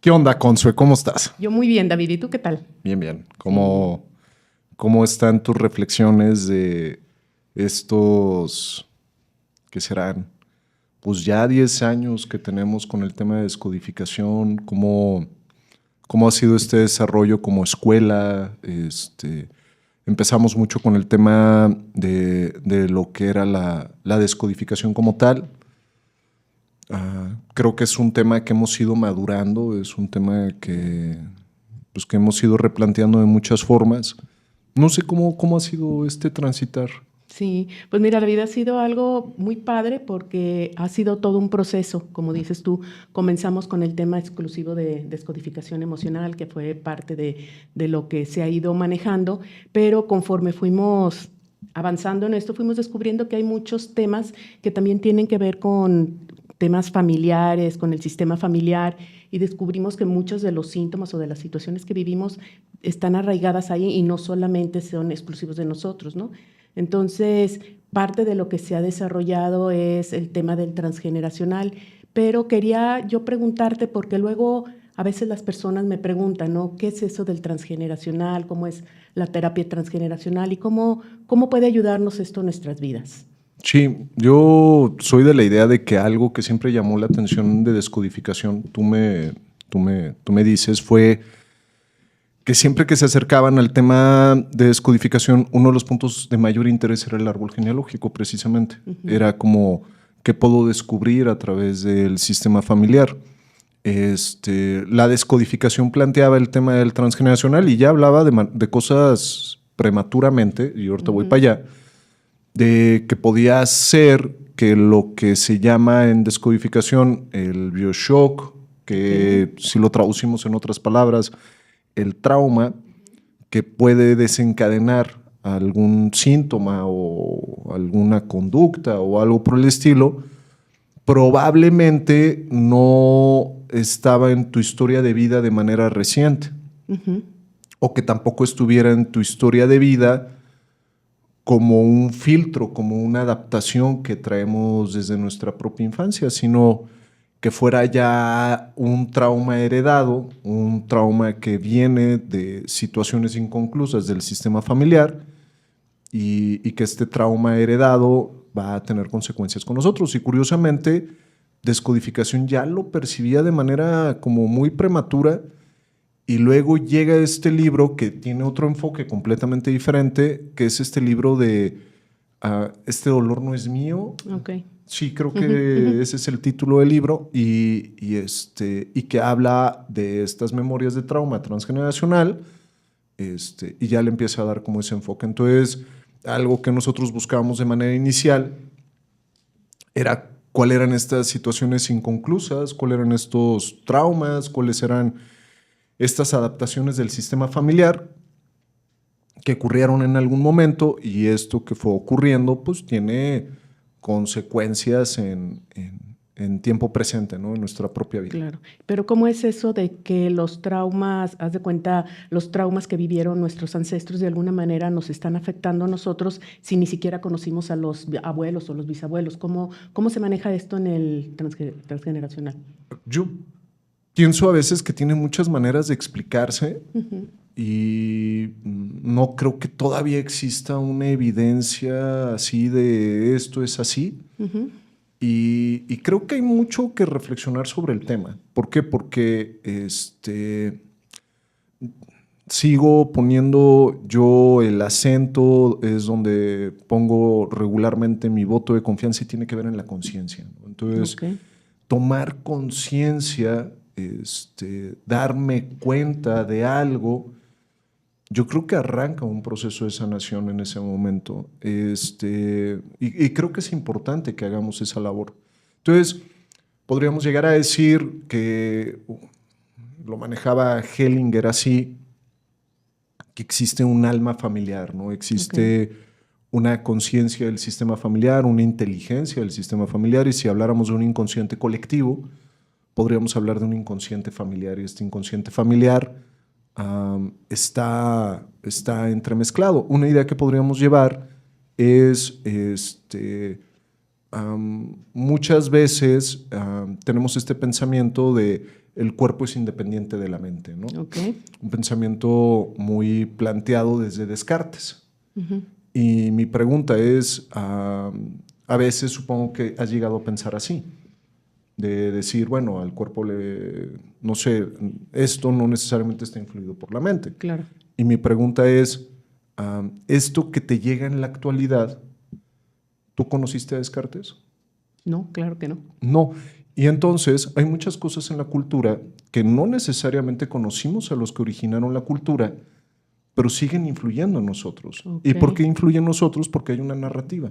¿Qué onda, Consue? ¿Cómo estás? Yo muy bien, David. ¿Y tú qué tal? Bien, bien. ¿Cómo están tus reflexiones de estos, que serán, pues ya 10 años que tenemos con el tema de descodificación? ¿Cómo ha sido este desarrollo como escuela? Empezamos mucho con el tema de lo que era la descodificación como tal. Creo que es un tema que hemos ido madurando, es un tema que hemos ido replanteando de muchas formas. No sé cómo ha sido este transitar. Sí, pues mira, la vida ha sido algo muy padre porque ha sido todo un proceso, como dices tú. Comenzamos con el tema exclusivo de descodificación emocional, que fue parte de lo que se ha ido manejando, pero conforme fuimos avanzando en esto, fuimos descubriendo que hay muchos temas que también tienen que ver con temas familiares, con el sistema familiar, y descubrimos que muchos de los síntomas o de las situaciones que vivimos están arraigadas ahí y no solamente son exclusivos de nosotros, ¿no? Entonces, parte de lo que se ha desarrollado es el tema del transgeneracional, pero quería yo preguntarte, porque luego a veces las personas me preguntan, ¿no? ¿Qué es eso del transgeneracional? ¿Cómo es la terapia transgeneracional? ¿Y cómo puede ayudarnos esto en nuestras vidas? Sí, yo soy de la idea de que algo que siempre llamó la atención de descodificación, tú me dices, fue que siempre que se acercaban al tema de descodificación, uno de los puntos de mayor interés era el árbol genealógico, precisamente. Era como, ¿qué puedo descubrir a través del sistema familiar? La descodificación planteaba el tema del transgeneracional y ya hablaba de cosas prematuramente, y ahorita voy para allá, de que podía ser que lo que se llama en descodificación el bioshock, que si lo traducimos en otras palabras, el trauma, que puede desencadenar algún síntoma o alguna conducta o algo por el estilo, probablemente no estaba en tu historia de vida de manera reciente, o que tampoco estuviera en tu historia de vida como un filtro, como una adaptación que traemos desde nuestra propia infancia, sino que fuera ya un trauma heredado, un trauma que viene de situaciones inconclusas del sistema familiar y que este trauma heredado va a tener consecuencias con nosotros. Y curiosamente, descodificación ya lo percibía de manera como muy prematura. Y luego llega este libro que tiene otro enfoque completamente diferente, que es este libro de Este dolor no es mío. Okay. Sí, creo que ese es el título del libro y que habla de estas memorias de trauma transgeneracional y ya le empieza a dar como ese enfoque. Entonces, algo que nosotros buscábamos de manera inicial era cuáles eran estas situaciones inconclusas, cuáles eran estos traumas, cuáles eran estas adaptaciones del sistema familiar que ocurrieron en algún momento, y esto que fue ocurriendo pues tiene consecuencias en tiempo presente, ¿no? En nuestra propia vida. Claro, pero ¿cómo es eso de que los traumas, haz de cuenta, los traumas que vivieron nuestros ancestros de alguna manera nos están afectando a nosotros si ni siquiera conocimos a los abuelos o los bisabuelos? ¿Cómo se maneja esto en el transgeneracional? Yo pienso a veces que tiene muchas maneras de explicarse y no creo que todavía exista una evidencia así de esto es así. Y creo que hay mucho que reflexionar sobre el tema. ¿Por qué? Porque sigo poniendo yo el acento, es donde pongo regularmente mi voto de confianza y tiene que ver en la conciencia, ¿no? Entonces, tomar conciencia, darme cuenta de algo, yo creo que arranca un proceso de sanación en ese momento. Y creo que es importante que hagamos esa labor. Entonces, podríamos llegar a decir que lo manejaba Hellinger así, que existe un alma familiar, ¿no? Existe una conciencia del sistema familiar, una inteligencia del sistema familiar, y si habláramos de un inconsciente colectivo, podríamos hablar de un inconsciente familiar, y este inconsciente familiar está entremezclado. Una idea que podríamos llevar es, muchas veces tenemos este pensamiento de el cuerpo es independiente de la mente, ¿no? Okay. Un pensamiento muy planteado desde Descartes. Uh-huh. Y mi pregunta es, a veces supongo que has llegado a pensar así, de decir, bueno, al cuerpo no sé, esto no necesariamente está influido por la mente. Claro. Y mi pregunta es, esto que te llega en la actualidad, ¿tú conociste a Descartes? No, claro que no. No. Y entonces hay muchas cosas en la cultura que no necesariamente conocimos a los que originaron la cultura, pero siguen influyendo en nosotros. Okay. ¿Y por qué influyen en nosotros? Porque hay una narrativa.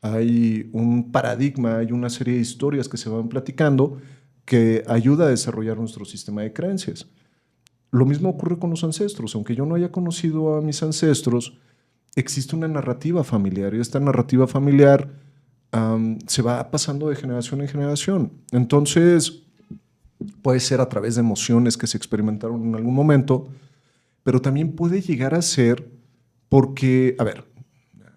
Hay un paradigma, hay una serie de historias que se van platicando que ayuda a desarrollar nuestro sistema de creencias. Lo mismo ocurre con los ancestros. Aunque yo no haya conocido a mis ancestros, existe una narrativa familiar y esta narrativa familiar se va pasando de generación en generación. Entonces, puede ser a través de emociones que se experimentaron en algún momento, pero también puede llegar a ser porque, a ver,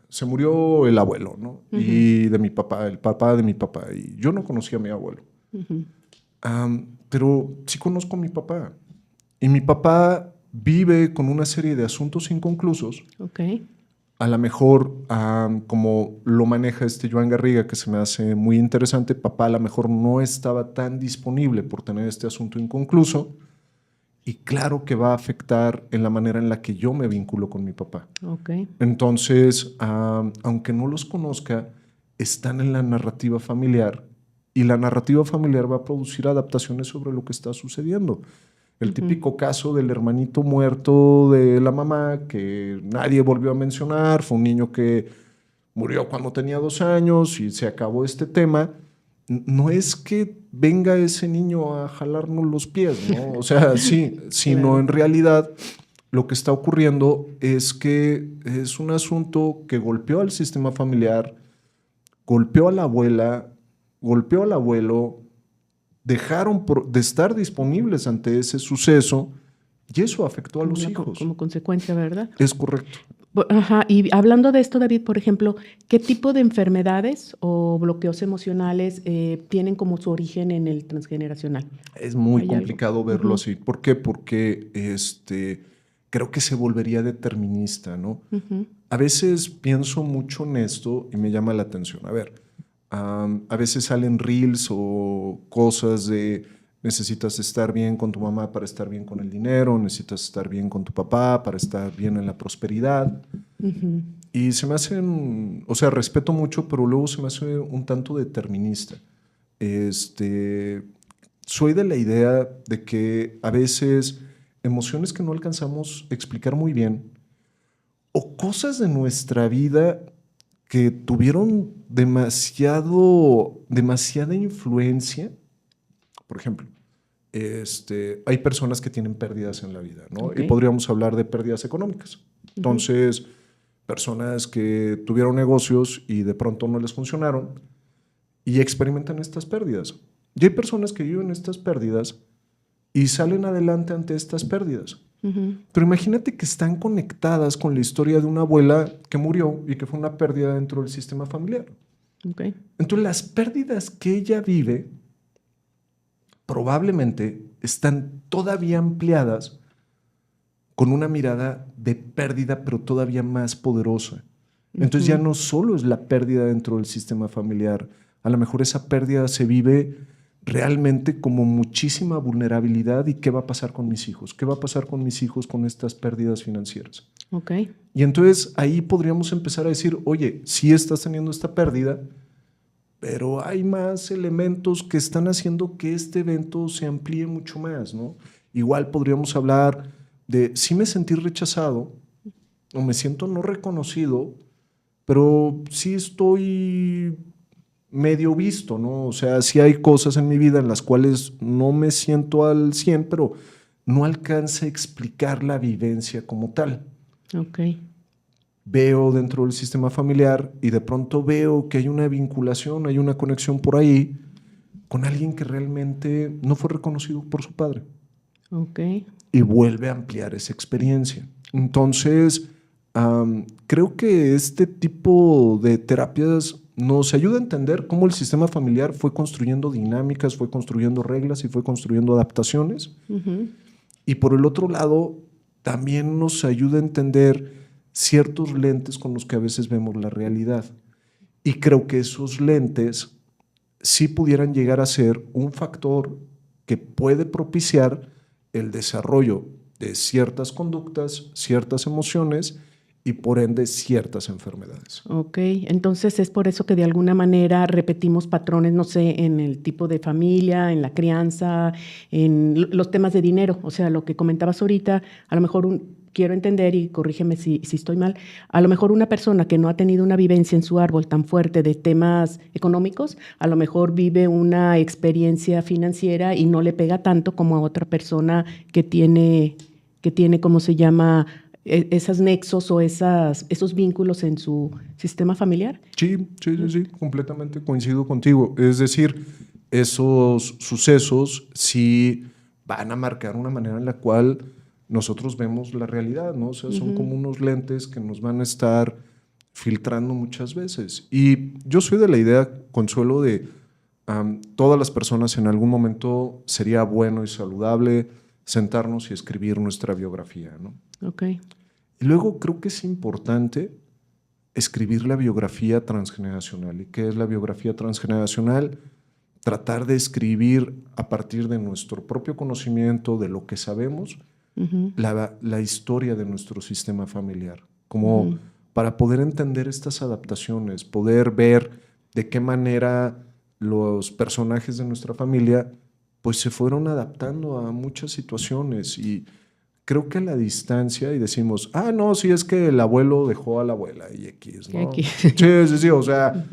se murió el abuelo, ¿no? Uh-huh. Y de mi papá, el papá de mi papá, y yo no conocía a mi abuelo. Uh-huh. Pero sí conozco a mi papá. Y mi papá vive con una serie de asuntos inconclusos. Okay. A lo mejor, como lo maneja Joan Garriga, que se me hace muy interesante, papá a lo mejor no estaba tan disponible por tener este asunto inconcluso. Y claro que va a afectar en la manera en la que yo me vinculo con mi papá. Okay. Entonces, aunque no los conozca, están en la narrativa familiar y la narrativa familiar va a producir adaptaciones sobre lo que está sucediendo. El típico caso del hermanito muerto de la mamá que nadie volvió a mencionar, fue un niño que murió cuando tenía 2 años y se acabó este tema. No es que venga ese niño a jalarnos los pies, ¿no? O sea, sí, sino claro. En realidad lo que está ocurriendo es que es un asunto que golpeó al sistema familiar, golpeó a la abuela, golpeó al abuelo, dejaron de estar disponibles ante ese suceso y eso afectó a los hijos. Como consecuencia, ¿verdad? Es correcto. Ajá, y hablando de esto, David, por ejemplo, ¿qué tipo de enfermedades o bloqueos emocionales tienen como su origen en el transgeneracional? Es muy complicado verlo así. ¿Por qué? Porque creo que se volvería determinista, ¿no? A veces pienso mucho en esto y me llama la atención. A ver, a veces salen reels o cosas de necesitas estar bien con tu mamá para estar bien con el dinero, necesitas estar bien con tu papá para estar bien en la prosperidad. Y se me hacen, o sea, respeto mucho, pero luego se me hace un tanto determinista. Soy de la idea de que a veces emociones que no alcanzamos a explicar muy bien o cosas de nuestra vida que tuvieron demasiada influencia. Por ejemplo, hay personas que tienen pérdidas en la vida, ¿no? Okay. Y podríamos hablar de pérdidas económicas. Entonces, personas que tuvieron negocios y de pronto no les funcionaron y experimentan estas pérdidas. Y hay personas que viven estas pérdidas y salen adelante ante estas pérdidas. Pero imagínate que están conectadas con la historia de una abuela que murió y que fue una pérdida dentro del sistema familiar. Okay. Entonces, las pérdidas que ella vive probablemente están todavía ampliadas con una mirada de pérdida, pero todavía más poderosa. Entonces ya no solo es la pérdida dentro del sistema familiar, a lo mejor esa pérdida se vive realmente como muchísima vulnerabilidad. ¿Y qué va a pasar con mis hijos? ¿Qué va a pasar con mis hijos con estas pérdidas financieras? Okay. Y entonces ahí podríamos empezar a decir, oye, sí estás teniendo esta pérdida, pero hay más elementos que están haciendo que este evento se amplíe mucho más, ¿no? Igual podríamos hablar de, sí me sentí rechazado o me siento no reconocido, pero sí estoy medio visto, ¿no? O sea, sí hay cosas en mi vida en las cuales no me siento al 100, pero no alcanza a explicar la vivencia como tal. Okay. Veo dentro del sistema familiar y de pronto veo que hay una vinculación, hay una conexión por ahí con alguien que realmente no fue reconocido por su padre. Okay. Y vuelve a ampliar esa experiencia. Entonces, creo que este tipo de terapias nos ayuda a entender cómo el sistema familiar fue construyendo dinámicas, fue construyendo reglas y fue construyendo adaptaciones. Y por el otro lado, también nos ayuda a entender ciertos lentes con los que a veces vemos la realidad. Y creo que esos lentes sí pudieran llegar a ser un factor que puede propiciar el desarrollo de ciertas conductas, ciertas emociones y por ende ciertas enfermedades. Ok, entonces es por eso que de alguna manera repetimos patrones, no sé, en el tipo de familia, en la crianza, en los temas de dinero. O sea, lo que comentabas ahorita, a lo mejor quiero entender y corrígeme si estoy mal, a lo mejor una persona que no ha tenido una vivencia en su árbol tan fuerte de temas económicos, a lo mejor vive una experiencia financiera y no le pega tanto como a otra persona que tiene ¿cómo se llama?, esos nexos o esos vínculos en su sistema familiar. Sí, completamente coincido contigo. Es decir, esos sucesos sí van a marcar una manera en la cual nosotros vemos la realidad, ¿no? O sea, son como unos lentes que nos van a estar filtrando muchas veces. Y yo soy de la idea, Consuelo, de todas las personas en algún momento sería bueno y saludable sentarnos y escribir nuestra biografía, ¿no? Ok. Y luego creo que es importante escribir la biografía transgeneracional. ¿Y qué es la biografía transgeneracional? Tratar de escribir a partir de nuestro propio conocimiento, de lo que sabemos, la historia de nuestro sistema familiar, como para poder entender estas adaptaciones, poder ver de qué manera los personajes de nuestra familia pues se fueron adaptando a muchas situaciones. Y creo que a la distancia y decimos, no, sí, es que el abuelo dejó a la abuela y X, ¿no? Sí, o sea,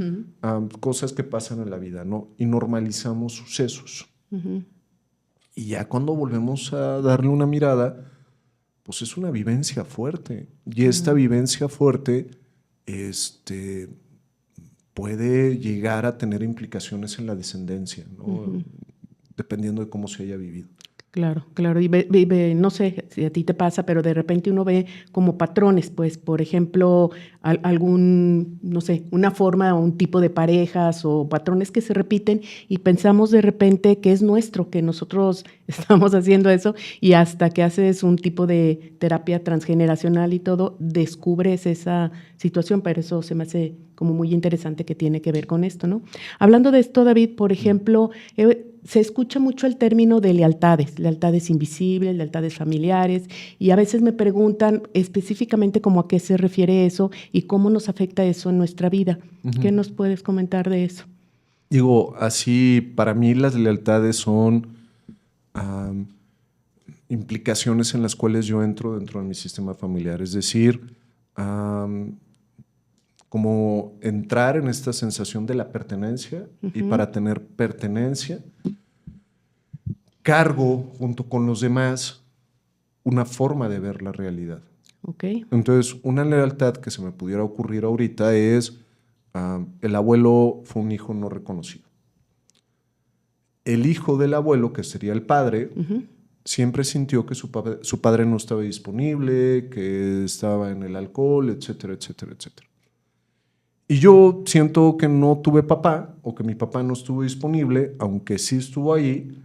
cosas que pasan en la vida, ¿no? Y normalizamos sucesos. Y ya cuando volvemos a darle una mirada, pues es una vivencia fuerte. Y esta vivencia fuerte puede llegar a tener implicaciones en la descendencia, ¿no? Dependiendo de cómo se haya vivido. Claro. Y no sé si a ti te pasa, pero de repente uno ve como patrones, pues, por ejemplo, no sé, una forma o un tipo de parejas o patrones que se repiten y pensamos de repente que es nuestro, que nosotros estamos haciendo eso, y hasta que haces un tipo de terapia transgeneracional y todo, descubres esa situación, pero eso se me hace como muy interesante que tiene que ver con esto, ¿no? Hablando de esto, David, por ejemplo, se escucha mucho el término de lealtades invisibles, lealtades familiares, y a veces me preguntan específicamente cómo a qué se refiere eso y cómo nos afecta eso en nuestra vida. ¿Qué nos puedes comentar de eso? Digo, así, para mí las lealtades son implicaciones en las cuales yo entro dentro de mi sistema familiar, es decir, como entrar en esta sensación de la pertenencia, y para tener pertenencia cargo junto con los demás una forma de ver la realidad. Okay. Entonces, una lealtad que se me pudiera ocurrir ahorita es el abuelo fue un hijo no reconocido. El hijo del abuelo, que sería el padre, siempre sintió que su padre no estaba disponible, que estaba en el alcohol, etcétera, etcétera, etcétera. Y yo siento que no tuve papá o que mi papá no estuvo disponible, aunque sí estuvo ahí,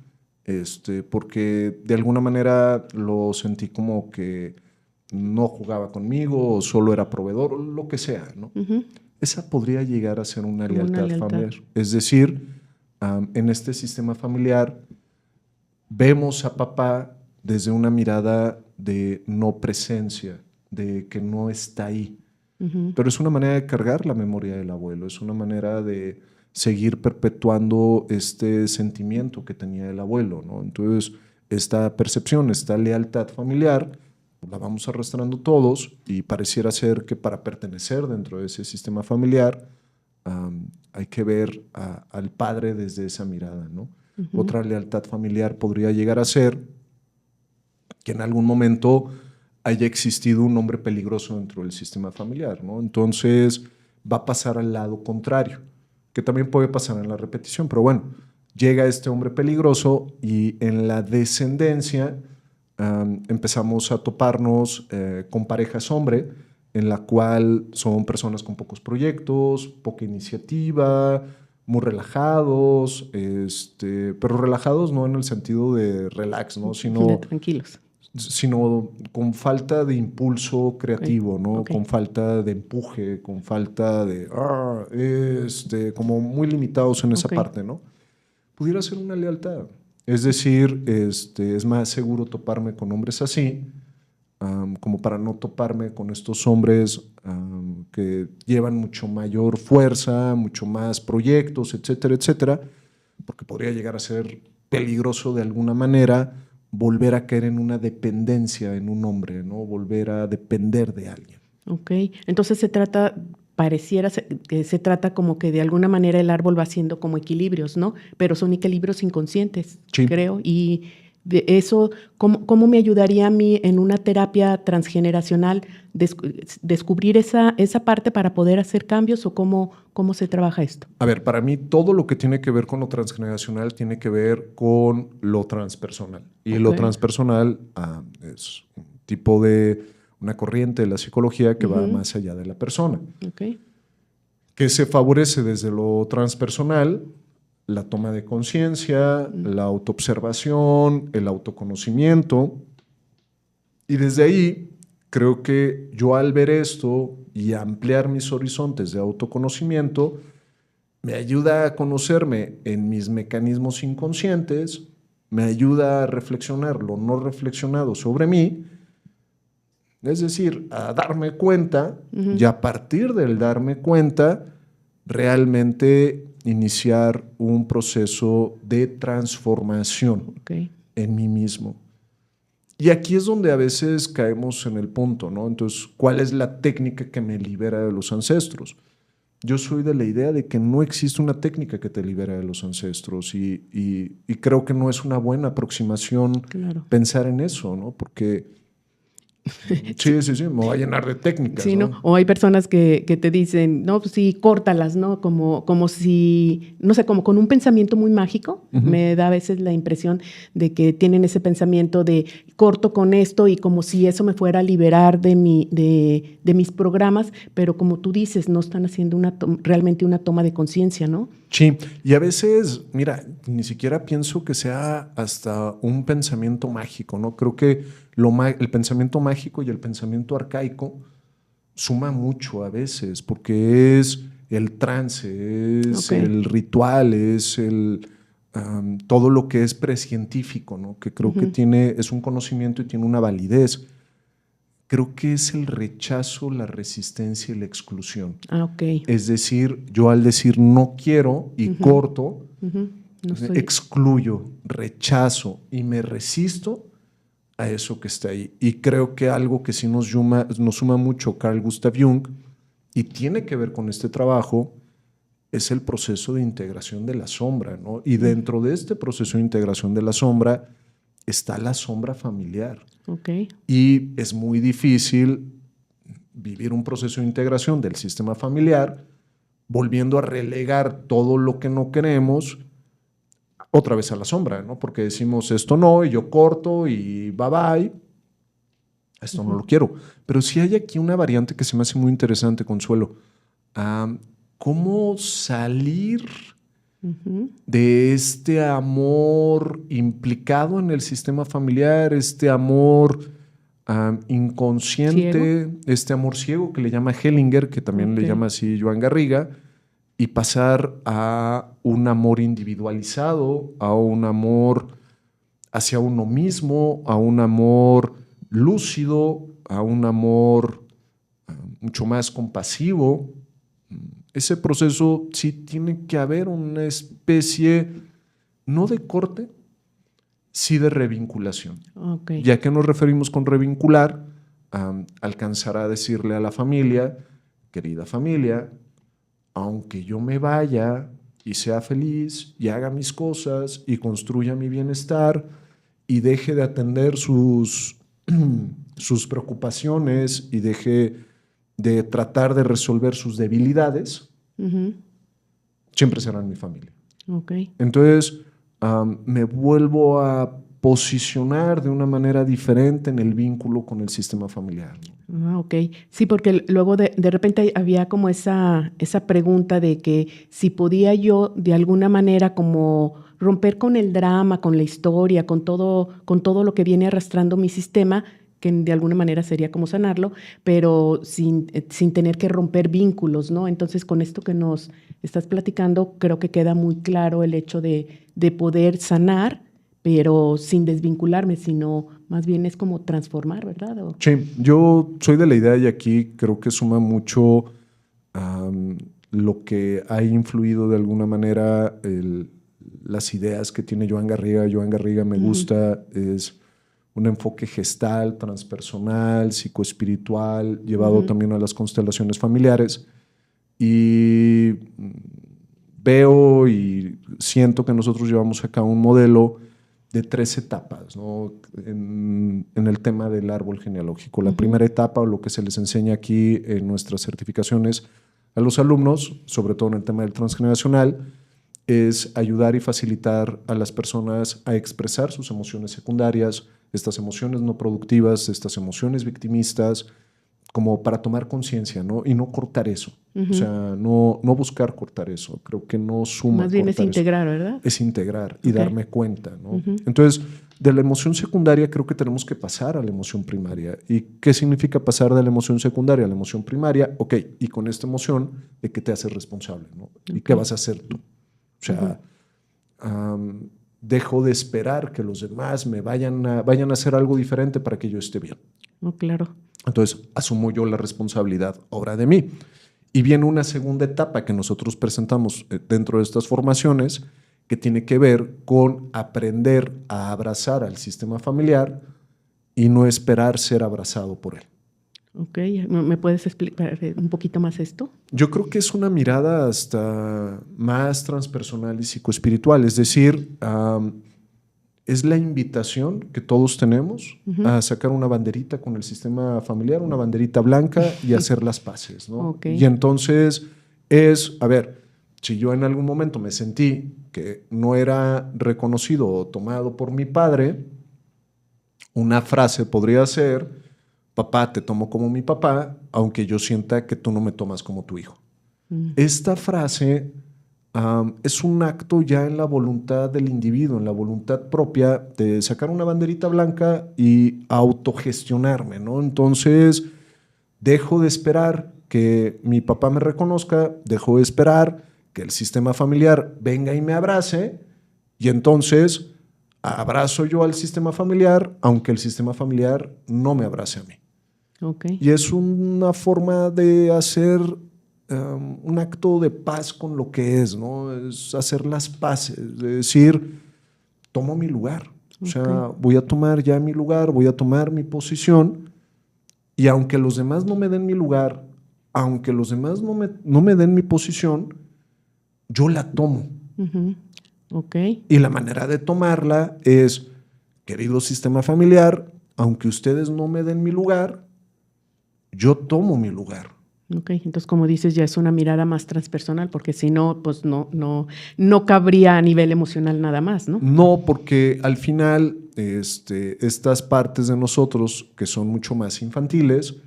porque de alguna manera lo sentí como que no jugaba conmigo o solo era proveedor, o lo que sea, ¿no? Esa podría llegar a ser una lealtad familiar. Es decir, en este sistema familiar vemos a papá desde una mirada de no presencia, de que no está ahí. Pero es una manera de cargar la memoria del abuelo, es una manera de seguir perpetuando este sentimiento que tenía el abuelo, ¿no? Entonces, esta percepción, esta lealtad familiar, la vamos arrastrando todos y pareciera ser que para pertenecer dentro de ese sistema familiar hay que ver al padre desde esa mirada, ¿no? Otra lealtad familiar podría llegar a ser que en algún momento haya existido un hombre peligroso dentro del sistema familiar, ¿no? Entonces va a pasar al lado contrario, que también puede pasar en la repetición, pero bueno, llega este hombre peligroso y en la descendencia empezamos a toparnos con parejas hombre en la cual son personas con pocos proyectos, poca iniciativa, muy relajados, pero relajados no en el sentido de relax, ¿no? De tranquilos. Sino con falta de impulso creativo, ¿no? Ok. Con falta de empuje, con falta de, como muy limitados en esa Ok. parte, ¿no? Pudiera ser una lealtad. Es decir, es más seguro toparme con hombres así, como para no toparme con estos hombres que llevan mucho mayor fuerza, mucho más proyectos, etcétera, etcétera, porque podría llegar a ser peligroso de alguna manera volver a caer en una dependencia en un hombre, ¿no? Volver a depender de alguien. Ok, entonces que se trata como que de alguna manera el árbol va haciendo como equilibrios, ¿no? Pero son equilibrios inconscientes, Sí. creo. Y de eso, ¿cómo me ayudaría a mí en una terapia transgeneracional descubrir esa parte para poder hacer cambios o cómo se trabaja esto? A ver, para mí todo lo que tiene que ver con lo transgeneracional tiene que ver con lo transpersonal. Y lo transpersonal es un tipo de una corriente de la psicología que va más allá de la persona. Okay. Que se favorece desde lo transpersonal, la toma de conciencia, la autoobservación, el autoconocimiento. Y desde ahí, creo que yo al ver esto y ampliar mis horizontes de autoconocimiento, me ayuda a conocerme en mis mecanismos inconscientes, me ayuda a reflexionar lo no reflexionado sobre mí, es decir, a darme cuenta y a partir del darme cuenta, realmente iniciar un proceso de transformación en mí mismo. Y aquí es donde a veces caemos en el punto, ¿no? Entonces, ¿cuál es la técnica que me libera de los ancestros? Yo soy de la idea de que no existe una técnica que te libera de los ancestros y creo que no es una buena aproximación pensar en eso, ¿no? Porque sí, me voy a llenar de técnicas. Sí, ¿no? O hay personas que te dicen, no, pues sí, córtalas, ¿no? Como si, no sé, como con un pensamiento muy mágico. Me da a veces la impresión de que tienen ese pensamiento de corto con esto y como si eso me fuera a liberar de mis programas, pero como tú dices, no están haciendo realmente una toma de conciencia, ¿no? Sí, y a veces, mira, ni siquiera pienso que sea hasta un pensamiento mágico, ¿no? Creo que el pensamiento mágico y el pensamiento arcaico suma mucho a veces, porque es el trance, es el ritual, es todo lo que es prescientífico, ¿no? Que creo que es un conocimiento y tiene una validez. Creo que es el rechazo, la resistencia y la exclusión. Es decir, yo al decir no quiero y corto, excluyo, rechazo y me resisto a eso que está ahí. Y creo que algo que sí nos suma mucho Carl Gustav Jung y tiene que ver con este trabajo es el proceso de integración de la sombra, ¿no? Y dentro de este proceso de integración de la sombra está la sombra familiar. Y es muy difícil vivir un proceso de integración del sistema familiar volviendo a relegar todo lo que no queremos otra vez a la sombra, ¿no? Porque decimos esto no, y yo corto y bye bye, esto no lo quiero. Pero sí hay aquí una variante que se me hace muy interesante, Consuelo. ¿Cómo salir de este amor implicado en el sistema familiar, este amor inconsciente, este amor ciego que le llama Hellinger, que también le llama así Joan Garriga, y pasar a un amor individualizado, a un amor hacia uno mismo, a un amor lúcido, a un amor mucho más compasivo? Ese proceso sí tiene que haber una especie, no de corte, sí de revinculación. ¿Y a qué nos referimos con revincular? Alcanzar a decirle a la familia, querida familia, aunque yo me vaya y sea feliz y haga mis cosas y construya mi bienestar y deje de atender sus preocupaciones y deje de tratar de resolver sus debilidades, siempre serán mi familia. Entonces, me vuelvo a posicionar de una manera diferente en el vínculo con el sistema familiar. Ah, ok. Sí, porque luego de repente había como esa pregunta de que si podía yo de alguna manera como romper con el drama, con la historia, con todo lo que viene arrastrando mi sistema, que de alguna manera sería como sanarlo, pero sin tener que romper vínculos, ¿no? Entonces, con esto que nos estás platicando, creo que queda muy claro el hecho de poder sanar, pero sin desvincularme, sino más bien es como transformar, ¿verdad? Sí, yo soy de la idea y aquí creo que suma mucho lo que ha influido de alguna manera las ideas que tiene Joan Garriga. Joan Garriga me gusta, es un enfoque gestal, transpersonal, psicoespiritual, llevado también a las constelaciones familiares. Y veo y siento que nosotros llevamos acá un modelo de 3 etapas, ¿no? En el tema del árbol genealógico. La primera etapa, o lo que se les enseña aquí en nuestras certificaciones a los alumnos, sobre todo en el tema del transgeneracional, es ayudar y facilitar a las personas a expresar sus emociones secundarias, estas emociones no productivas, estas emociones victimistas, como para tomar conciencia, ¿no? Y no cortar eso. O sea, no buscar cortar eso. Creo que no suma. Más bien es integrar, eso. ¿verdad? Es integrar y darme cuenta, ¿no? Entonces, de la emoción secundaria creo que tenemos que pasar a la emoción primaria. ¿Y qué significa pasar de la emoción secundaria a la emoción primaria? Ok, y con esta emoción, ¿de qué te haces responsable, ¿no? ¿Y qué vas a hacer tú? O sea, dejo de esperar que los demás me vayan a hacer algo diferente para que yo esté bien. No, claro. Entonces, asumo yo la responsabilidad, obra de mí. Y viene una segunda etapa que nosotros presentamos dentro de estas formaciones, que tiene que ver con aprender a abrazar al sistema familiar y no esperar ser abrazado por él. Ok, ¿me puedes explicar un poquito más esto? Yo creo que es una mirada hasta más transpersonal y psicoespiritual, es decir, es la invitación que todos tenemos a sacar una banderita con el sistema familiar, una banderita blanca y hacer las paces, ¿no? Okay. Y entonces es, a ver, si yo en algún momento me sentí que no era reconocido o tomado por mi padre, una frase podría ser: papá, te tomo como mi papá, aunque yo sienta que tú no me tomas como tu hijo. Esta frase es un acto ya en la voluntad del individuo, en la voluntad propia de sacar una banderita blanca y autogestionarme, ¿no? Entonces, dejo de esperar que mi papá me reconozca, dejo de esperar que el sistema familiar venga y me abrace, y entonces abrazo yo al sistema familiar, aunque el sistema familiar no me abrace a mí. Okay. Y es una forma de hacer un acto de paz con lo que es, ¿no? Es hacer las paces, de decir, tomo mi lugar. O sea, voy a tomar ya mi lugar, voy a tomar mi posición, y aunque los demás no me den mi lugar, aunque los demás no me den mi posición, yo la tomo. Okay. Y la manera de tomarla es: querido sistema familiar, aunque ustedes no me den mi lugar, yo tomo mi lugar. Ok, entonces como dices, ya es una mirada más transpersonal, porque si no, pues no cabría a nivel emocional nada más, ¿no? No, porque al final estas partes de nosotros que son mucho más infantiles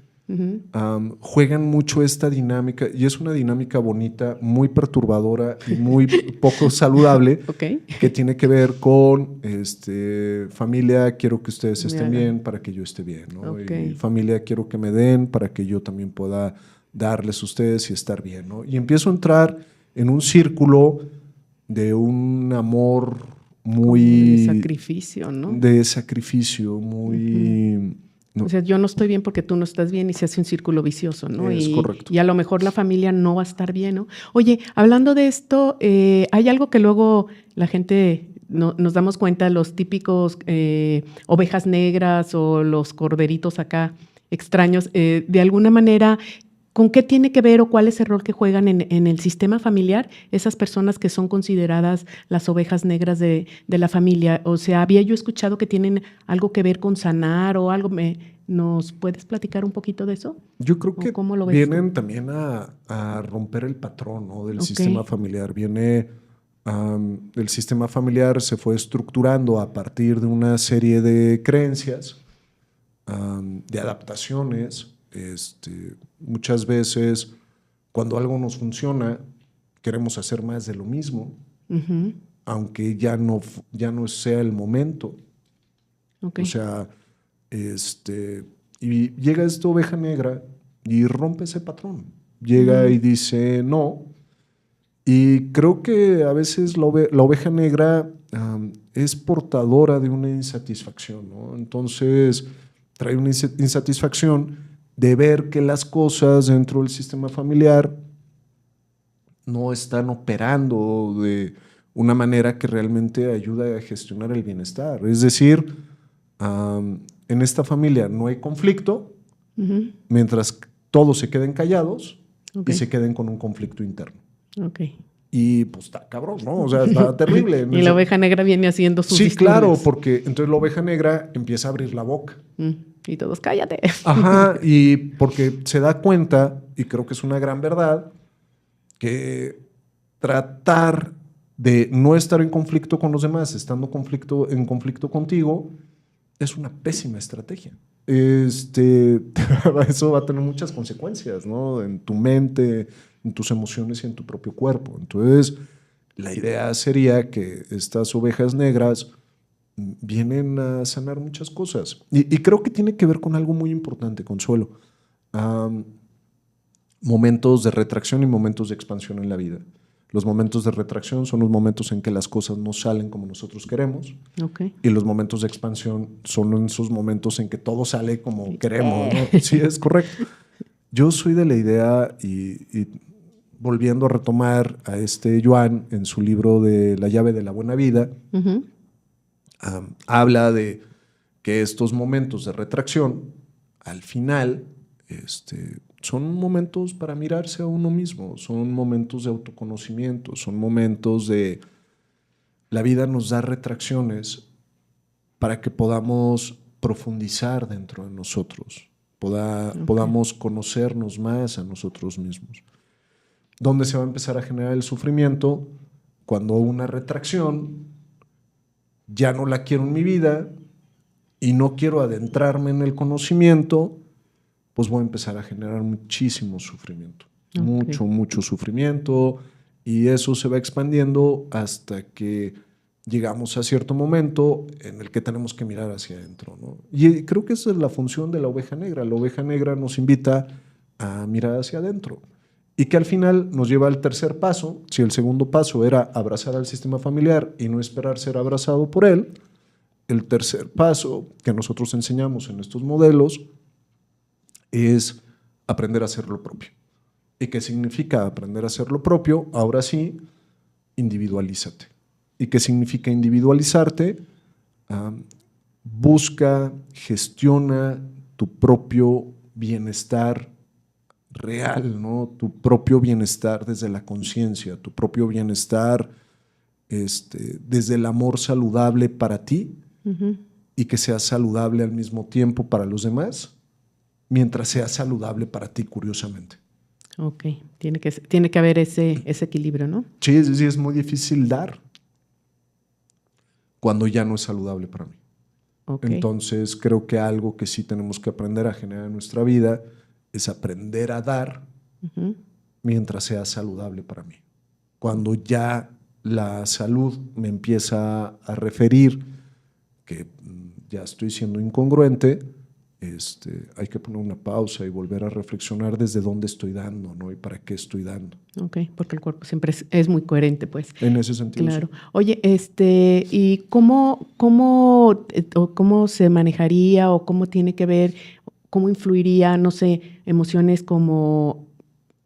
juegan mucho esta dinámica, y es una dinámica bonita, muy perturbadora y muy poco saludable, que tiene que ver con familia, quiero que ustedes estén bien para que yo esté bien, ¿no? Y familia, quiero que me den para que yo también pueda darles a ustedes y estar bien, ¿no? Y empiezo a entrar en un círculo de un amor muy... Como de sacrificio, ¿no? De sacrificio, muy... No. O sea, yo no estoy bien porque tú no estás bien, y se hace un círculo vicioso, ¿no? Es correcto. Y a lo mejor la familia no va a estar bien, ¿no? Oye, hablando de esto, hay algo que luego la gente nos damos cuenta, los típicos ovejas negras o los corderitos acá extraños, de alguna manera, ¿con qué tiene que ver o cuál es el rol que juegan en el sistema familiar esas personas que son consideradas las ovejas negras de la familia? O sea, había yo escuchado que tienen algo que ver con sanar o algo. ¿Nos puedes platicar un poquito de eso? Yo creo que ¿Cómo lo ves vienen tú? también a romper el patrón, ¿no? Del sistema familiar. Viene El sistema familiar se fue estructurando a partir de una serie de creencias, de adaptaciones. Muchas veces, cuando algo nos funciona, queremos hacer más de lo mismo, aunque ya no sea el momento. Okay. O sea, y llega esta oveja negra y rompe ese patrón. Llega y dice no. Y creo que a veces la oveja negra es portadora de una insatisfacción, ¿no? Entonces trae una insatisfacción de ver que las cosas dentro del sistema familiar no están operando de una manera que realmente ayuda a gestionar el bienestar. Es decir, en esta familia no hay conflicto, mientras todos se queden callados y se queden con un conflicto interno. Okay. Y pues está cabrón, ¿no? O sea, está terrible. Y la oveja negra viene haciendo sus disturbios. Claro, porque entonces la oveja negra empieza a abrir la boca. Y todos, cállate. Ajá, y porque se da cuenta, y creo que es una gran verdad, que tratar de no estar en conflicto con los demás, estando en conflicto contigo, es una pésima estrategia. Eso va a tener muchas consecuencias, ¿no? En tu mente, en tus emociones y en tu propio cuerpo. Entonces, la idea sería que estas ovejas negras vienen a sanar muchas cosas. Y creo que tiene que ver con algo muy importante, Consuelo. Momentos de retracción y momentos de expansión en la vida. Los momentos de retracción son los momentos en que las cosas no salen como nosotros queremos. Y los momentos de expansión son esos momentos en que todo sale como queremos, ¿no? Sí, es correcto. Yo soy de la idea, y volviendo a retomar a Joan en su libro de La llave de la buena vida, habla de que estos momentos de retracción, al final, son momentos para mirarse a uno mismo, son momentos de autoconocimiento, son momentos de... La vida nos da retracciones para que podamos profundizar dentro de nosotros, podamos conocernos más a nosotros mismos. ¿Dónde se va a empezar a generar el sufrimiento? Cuando una retracción ya no la quiero en mi vida y no quiero adentrarme en el conocimiento, pues voy a empezar a generar muchísimo sufrimiento, mucho sufrimiento, y eso se va expandiendo hasta que llegamos a cierto momento en el que tenemos que mirar hacia adentro, ¿no? Y creo que esa es la función de la oveja negra. La oveja negra nos invita a mirar hacia adentro y que al final nos lleva al tercer paso. Si el segundo paso era abrazar al sistema familiar y no esperar ser abrazado por él, el tercer paso que nosotros enseñamos en estos modelos es aprender a hacer lo propio. ¿Y qué significa aprender a hacer lo propio? Ahora sí, individualízate. ¿Y qué significa individualizarte? Busca, gestiona tu propio bienestar real, ¿no? Tu propio bienestar desde la conciencia, tu propio bienestar desde el amor saludable para ti, y que sea saludable al mismo tiempo para los demás, mientras sea saludable para ti, curiosamente. Ok, tiene que haber ese equilibrio, ¿no? Sí, es muy difícil dar cuando ya no es saludable para mí. Entonces creo que algo que sí tenemos que aprender a generar en nuestra vida es aprender a dar mientras sea saludable para mí. Cuando ya la salud me empieza a referir que ya estoy siendo incongruente, hay que poner una pausa y volver a reflexionar desde dónde estoy dando, ¿no? Y para qué estoy dando. Ok, porque el cuerpo siempre es muy coherente, pues. En ese sentido. Claro. Sí. Oye, ¿y cómo se manejaría o cómo tiene que ver, cómo influiría, no sé, emociones como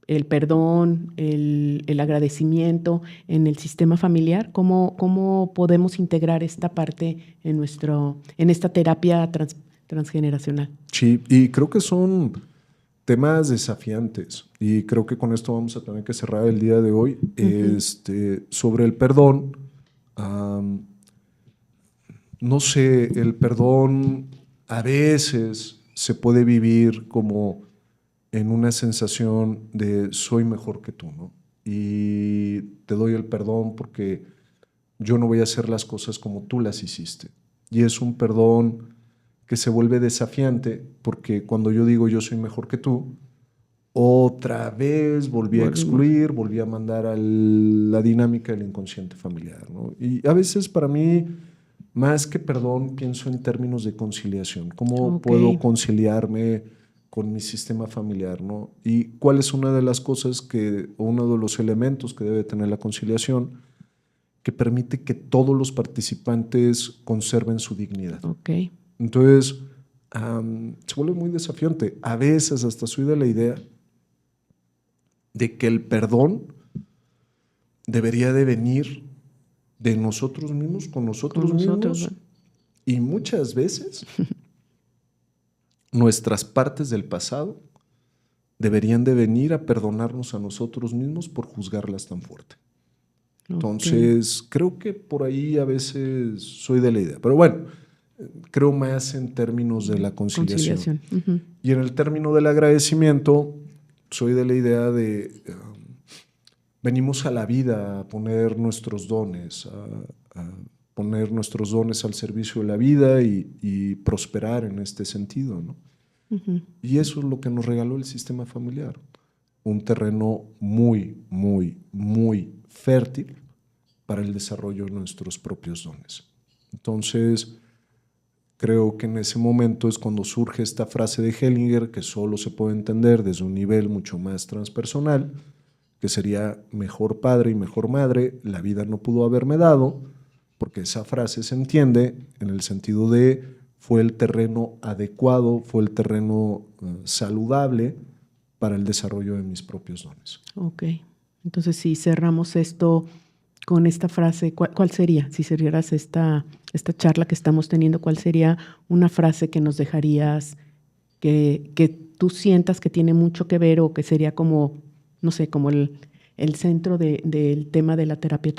el perdón, el agradecimiento en el sistema familiar? ¿Cómo podemos integrar esta parte en esta terapia transgeneracional? Sí, y creo que son temas desafiantes, y creo que con esto vamos a tener que cerrar el día de hoy. Sobre el perdón, no sé, el perdón a veces se puede vivir como en una sensación de soy mejor que tú, ¿no? y te doy el perdón porque yo no voy a hacer las cosas como tú las hiciste. Y es un perdón que se vuelve desafiante porque cuando yo digo yo soy mejor que tú, otra vez volví a excluir, volví a mandar a la dinámica del inconsciente familiar, ¿no? Y a veces para mí, más que perdón, pienso en términos de conciliación. ¿Cómo puedo conciliarme con mi sistema familiar, ¿no? Y cuál es una de las cosas o uno de los elementos que debe tener la conciliación que permite que todos los participantes conserven su dignidad. Entonces, se vuelve muy desafiante. A veces hasta soy de la idea de que el perdón debería de venir de nosotros mismos, con nosotros mismos, ¿no? Y muchas veces nuestras partes del pasado deberían de venir a perdonarnos a nosotros mismos por juzgarlas tan fuerte. Entonces, creo que por ahí a veces soy de la idea. Pero bueno, creo más en términos de la conciliación. Y en el término del agradecimiento, soy de la idea de venimos a la vida a poner nuestros dones, a poner nuestros dones al servicio de la vida y prosperar en este sentido, ¿no? Y eso es lo que nos regaló el sistema familiar. Un terreno muy, muy, muy fértil para el desarrollo de nuestros propios dones. Entonces, creo que en ese momento es cuando surge esta frase de Hellinger que solo se puede entender desde un nivel mucho más transpersonal, que sería mejor padre y mejor madre, la vida no pudo haberme dado, porque esa frase se entiende en el sentido de fue el terreno adecuado, fue el terreno saludable para el desarrollo de mis propios dones. Entonces si cerramos esto con esta frase, ¿cuál sería? Si cerraras esta charla que estamos teniendo, ¿cuál sería una frase que nos dejarías que tú sientas que tiene mucho que ver o que sería como, no sé, como el centro del tema de la terapia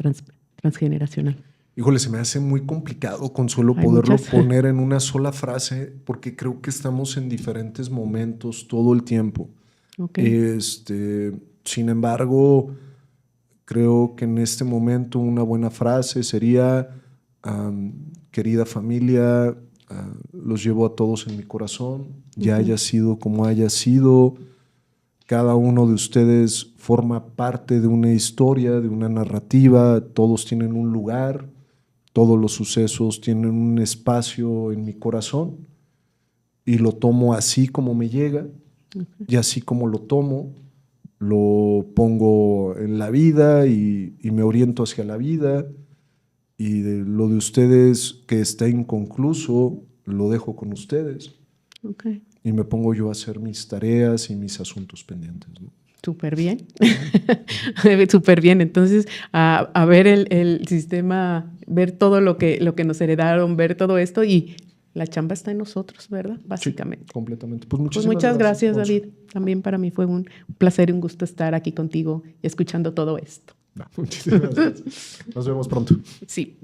transgeneracional? Híjole, se me hace muy complicado, Consuelo, poderlo poner en una sola frase porque creo que estamos en diferentes momentos todo el tiempo. Sin embargo, creo que en este momento una buena frase sería, querida familia, los llevo a todos en mi corazón, ya haya sido como haya sido, cada uno de ustedes forma parte de una historia, de una narrativa, todos tienen un lugar, todos los sucesos tienen un espacio en mi corazón y lo tomo así como me llega y así como lo tomo, lo pongo en la vida y me oriento hacia la vida y lo de ustedes que está inconcluso lo dejo con ustedes y me pongo yo a hacer mis tareas y mis asuntos pendientes, ¿no? Súper bien, súper bien. Entonces, a ver el sistema, ver todo lo que nos heredaron, ver todo esto y la chamba está en nosotros, ¿verdad? Básicamente. Sí, completamente. Pues muchas gracias, David. También para mí fue un placer y un gusto estar aquí contigo y escuchando todo esto. Muchísimas gracias. Nos vemos pronto. Sí.